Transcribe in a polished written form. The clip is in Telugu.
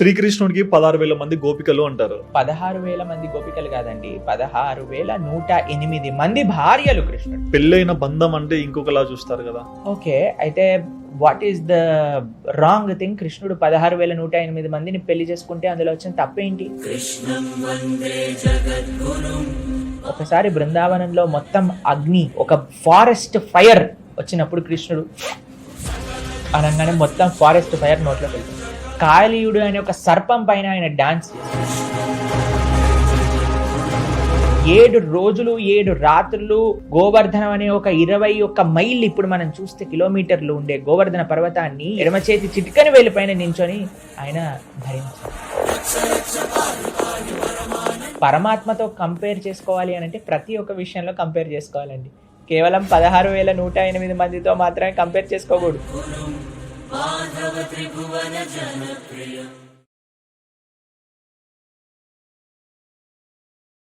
శ్రీకృష్ణుడికి 16,000 మంది గోపికలు అంటారు. 16,000 మంది గోపికలు కాదండి, 16,108 మంది భార్యలు కృష్ణుడు. పెళ్ళైన బంధం అంటే ఇంకొకలా చూస్తారు కదా. ఓకే, అయితే what is the wrong thing? కృష్ణుడు 16,108 మందిని పెళ్లి చేసుకుంటే అందులో వచ్చిన తప్పేంటి? ఒకసారి బృందావనంలో మొత్తం అగ్ని, ఒక ఫారెస్ట్ ఫైర్ వచ్చినప్పుడు కృష్ణుడు అనగానే మొత్తం ఫారెస్ట్ ఫైర్ నోట్లోకి వెళ్తుంది. కాళీయుడు అనే ఒక సర్పం పైన ఆయన డాన్స్ చేశాడు. 7 రోజులు 7 రాత్రులు గోవర్ధనం అనే ఒక 21 మైళ్ళు, ఇప్పుడు మనం చూస్తే కిలోమీటర్లు ఉండే గోవర్ధన పర్వతాన్ని ఎడమ చేతి చిటికని వేలి పైన నించొని ఆయన ధరించారు. పరమాత్మతో కంపేర్ చేసుకోవాలి అని అంటే ప్రతి ఒక్క విషయంలో కంపేర్ చేసుకోవాలండి. కేవలం 16,108 మందితో మాత్రమే కంపేర్ చేసుకోకూడదు.